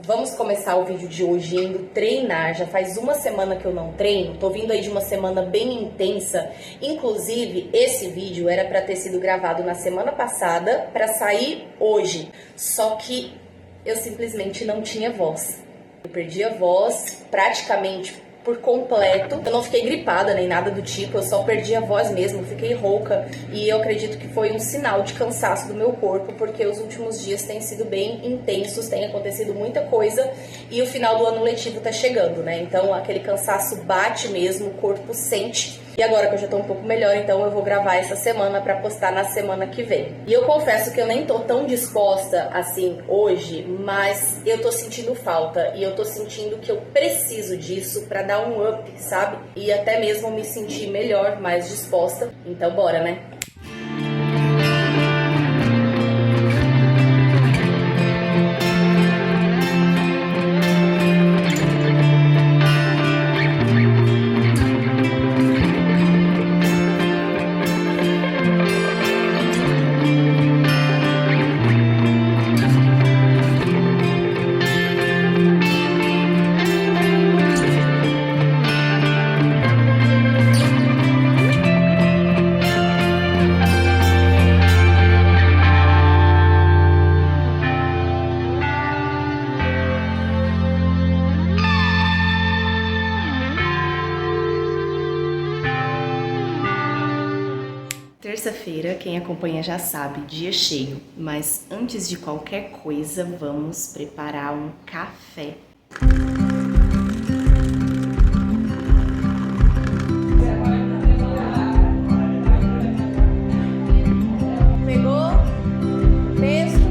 Vamos começar o vídeo de hoje indo treinar. Já faz uma semana que eu não treino, tô vindo aí de uma semana bem intensa. Inclusive, esse vídeo era para ter sido gravado na semana passada para sair hoje. Só que eu simplesmente não tinha voz. Eu perdi a voz praticamente por completo. Eu não fiquei gripada nem nada do tipo, eu só perdi a voz mesmo, fiquei rouca e eu acredito que foi um sinal de cansaço do meu corpo, porque os últimos dias têm sido bem intensos, tem acontecido muita coisa e o final do ano letivo tá chegando, né? Então aquele cansaço bate mesmo, o corpo sente. E agora que eu já tô um pouco melhor, então eu vou gravar essa semana pra postar na semana que vem. E eu confesso que eu nem tô tão disposta assim hoje, mas eu tô sentindo falta e eu tô sentindo que eu preciso disso pra dar um up, sabe? E até mesmo me sentir melhor, mais disposta. Então bora, né? Terça-feira, quem acompanha já sabe, dia cheio, mas antes de qualquer coisa, vamos preparar um café. Pegou? Texto?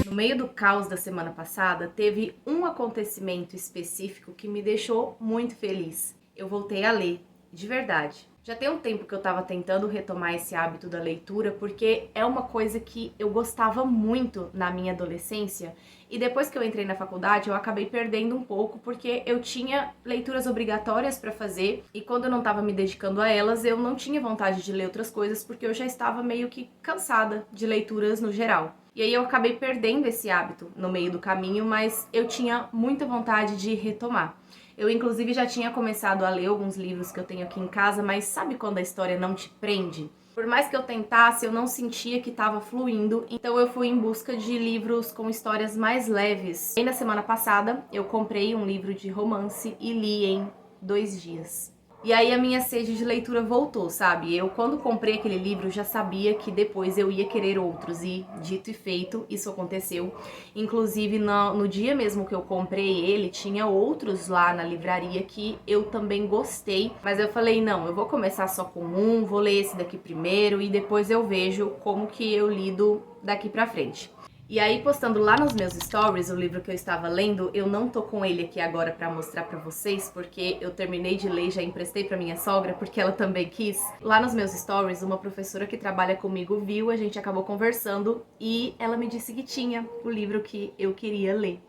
No meio do caos da semana passada, teve um acontecimento específico que me deixou muito feliz. Eu voltei a ler, de verdade. Já tem um tempo que eu tava tentando retomar esse hábito da leitura, porque é uma coisa que eu gostava muito na minha adolescência, e depois que eu entrei na faculdade eu acabei perdendo um pouco, porque eu tinha leituras obrigatórias pra fazer, e quando eu não tava me dedicando a elas, eu não tinha vontade de ler outras coisas, porque eu já estava meio que cansada de leituras no geral. E aí eu acabei perdendo esse hábito no meio do caminho, mas eu tinha muita vontade de retomar. Eu, inclusive, já tinha começado a ler alguns livros que eu tenho aqui em casa, mas sabe quando a história não te prende? Por mais que eu tentasse, eu não sentia que estava fluindo, então eu fui em busca de livros com histórias mais leves. E na semana passada, eu comprei um livro de romance e li em 2 dias. E aí a minha sede de leitura voltou, sabe? Eu, quando comprei aquele livro, já sabia que depois eu ia querer outros. E, dito e feito, isso aconteceu. Inclusive, no dia mesmo que eu comprei ele, tinha outros lá na livraria que eu também gostei. Mas eu falei, não, eu vou começar só com um, vou ler esse daqui primeiro e depois eu vejo como que eu lido daqui pra frente. E aí, postando lá nos meus stories o livro que eu estava lendo, eu não tô com ele aqui agora pra mostrar pra vocês, porque eu terminei de ler e já emprestei pra minha sogra, porque ela também quis. Lá nos meus stories, uma professora que trabalha comigo viu, a gente acabou conversando e ela me disse que tinha o livro que eu queria ler.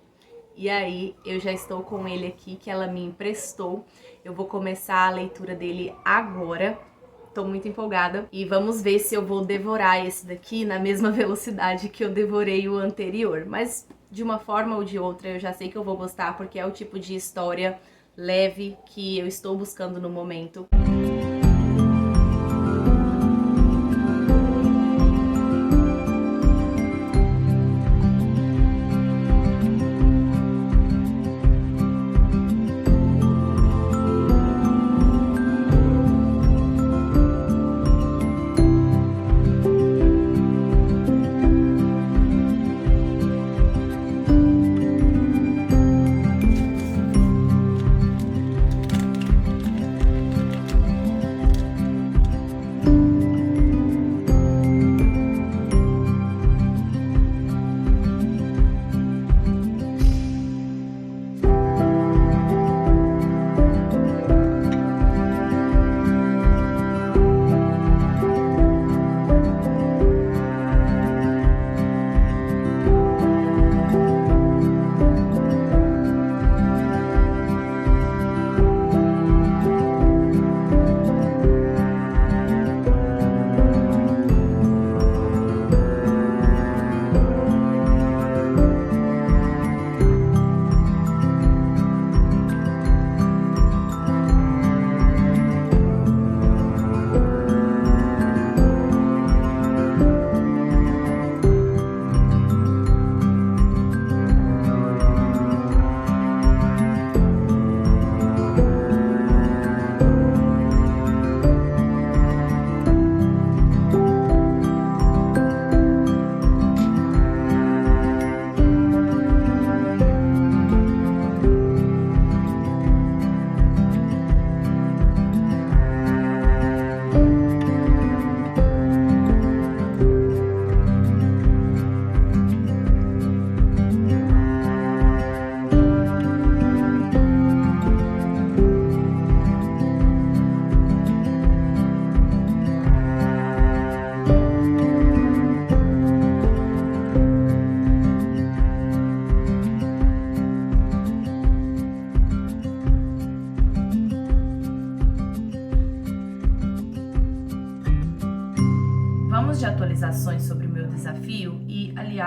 E aí, eu já estou com ele aqui, que ela me emprestou. Eu vou começar a leitura dele agora. Tô muito empolgada e vamos ver se eu vou devorar esse daqui na mesma velocidade que eu devorei o anterior. Mas de uma forma ou de outra eu já sei que eu vou gostar, porque é o tipo de história leve que eu estou buscando no momento.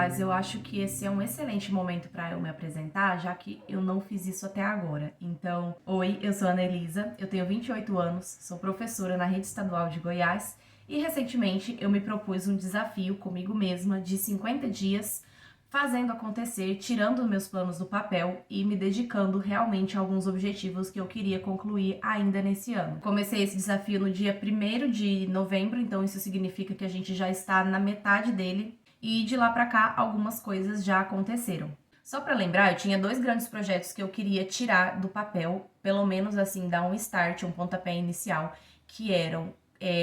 mas eu acho que esse é um excelente momento para eu me apresentar, já que eu não fiz isso até agora. Então, oi, eu sou a Ana Elisa, eu tenho 28 anos, sou professora na Rede Estadual de Goiás e recentemente eu me propus um desafio comigo mesma de 50 dias fazendo acontecer, tirando meus planos do papel e me dedicando realmente a alguns objetivos que eu queria concluir ainda nesse ano. Comecei esse desafio no dia 1º de novembro, então isso significa que a gente já está na metade dele e de lá pra cá algumas coisas já aconteceram. Só para lembrar, eu tinha 2 grandes projetos que eu queria tirar do papel, pelo menos assim, dar um start, um pontapé inicial, que eram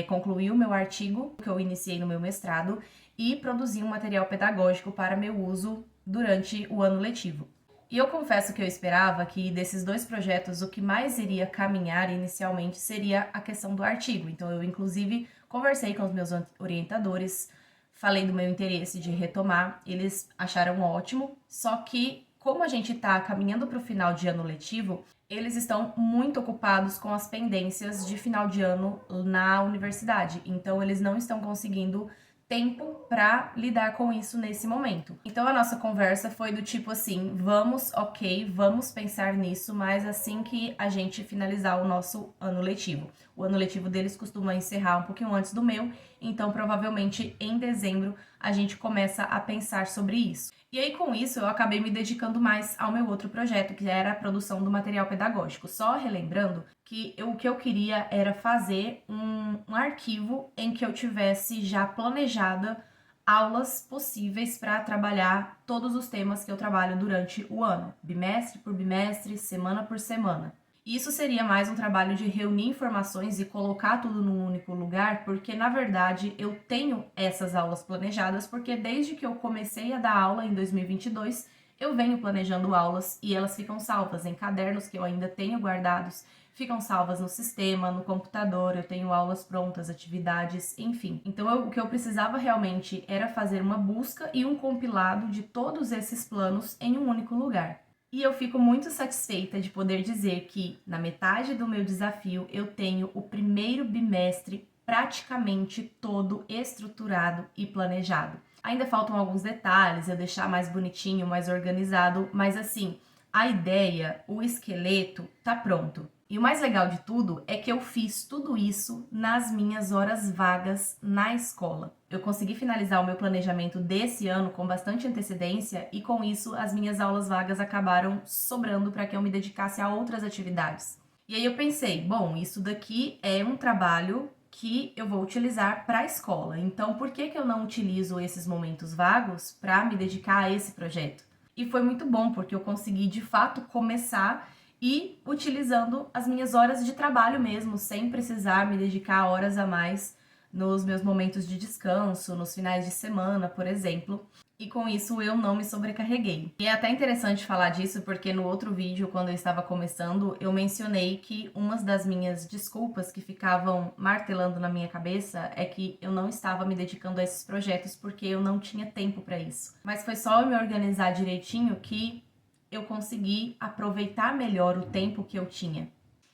concluir o meu artigo que eu iniciei no meu mestrado e produzir um material pedagógico para meu uso durante o ano letivo. E eu confesso que eu esperava que desses 2 projetos o que mais iria caminhar inicialmente seria a questão do artigo. Então eu inclusive conversei com os meus orientadores, falei do meu interesse de retomar, eles acharam ótimo, só que como a gente está caminhando para o final de ano letivo, eles estão muito ocupados com as pendências de final de ano na universidade, então eles não estão conseguindo tempo para lidar com isso nesse momento. Então a nossa conversa foi do tipo assim, vamos pensar nisso, mas assim que a gente finalizar o nosso ano letivo. O ano letivo deles costuma encerrar um pouquinho antes do meu, então provavelmente em dezembro a gente começa a pensar sobre isso. E aí com isso eu acabei me dedicando mais ao meu outro projeto, que era a produção do material pedagógico. Só relembrando que o que eu queria era fazer um arquivo em que eu tivesse já planejada aulas possíveis para trabalhar todos os temas que eu trabalho durante o ano, bimestre por bimestre, semana por semana. Isso seria mais um trabalho de reunir informações e colocar tudo num único lugar, porque na verdade eu tenho essas aulas planejadas, porque desde que eu comecei a dar aula em 2022, eu venho planejando aulas e elas ficam salvas em cadernos que eu ainda tenho guardados, ficam salvas no sistema, no computador, eu tenho aulas prontas, atividades, enfim. Então o que eu precisava realmente era fazer uma busca e um compilado de todos esses planos em um único lugar. E eu fico muito satisfeita de poder dizer que, na metade do meu desafio, eu tenho o primeiro bimestre praticamente todo estruturado e planejado. Ainda faltam alguns detalhes, eu deixar mais bonitinho, mais organizado, mas assim, a ideia, o esqueleto, tá pronto. E o mais legal de tudo é que eu fiz tudo isso nas minhas horas vagas na escola. Eu consegui finalizar o meu planejamento desse ano com bastante antecedência e com isso as minhas aulas vagas acabaram sobrando para que eu me dedicasse a outras atividades. E aí eu pensei, bom, isso daqui é um trabalho que eu vou utilizar para a escola. Então, por que eu não utilizo esses momentos vagos para me dedicar a esse projeto? E foi muito bom, porque eu consegui de fato começar e utilizando as minhas horas de trabalho mesmo, sem precisar me dedicar horas a mais nos meus momentos de descanso, nos finais de semana, por exemplo. E com isso eu não me sobrecarreguei. E é até interessante falar disso porque no outro vídeo, quando eu estava começando, eu mencionei que uma das minhas desculpas que ficavam martelando na minha cabeça é que eu não estava me dedicando a esses projetos porque eu não tinha tempo para isso. Mas foi só eu me organizar direitinho que eu consegui aproveitar melhor o tempo que eu tinha.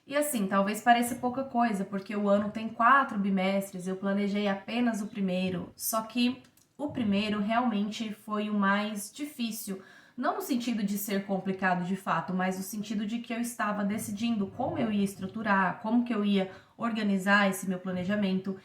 E assim, talvez pareça pouca coisa, porque o ano tem 4 bimestres, eu planejei apenas o primeiro, só que o primeiro realmente foi o mais difícil, não no sentido de ser complicado de fato, mas no sentido de que eu estava decidindo como eu ia estruturar, como que eu ia organizar esse meu planejamento.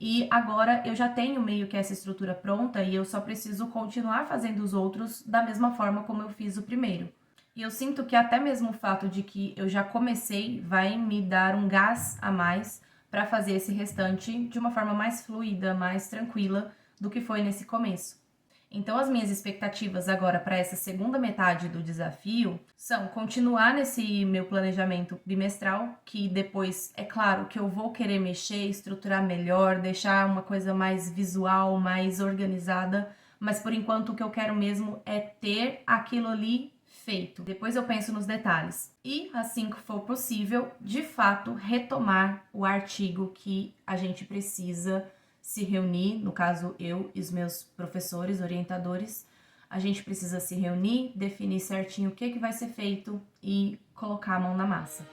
E agora eu já tenho meio que essa estrutura pronta e eu só preciso continuar fazendo os outros da mesma forma como eu fiz o primeiro. E eu sinto que até mesmo o fato de que eu já comecei vai me dar um gás a mais para fazer esse restante de uma forma mais fluida, mais tranquila do que foi nesse começo. Então, as minhas expectativas agora para essa segunda metade do desafio são continuar nesse meu planejamento bimestral, que depois, é claro, que eu vou querer mexer, estruturar melhor, deixar uma coisa mais visual, mais organizada, mas por enquanto o que eu quero mesmo é ter aquilo ali feito. Depois eu penso nos detalhes. E, assim que for possível, de fato, retomar o artigo que a gente precisa se reunir, no caso eu e os meus professores, orientadores, a gente precisa se reunir, definir certinho o que vai ser feito e colocar a mão na massa.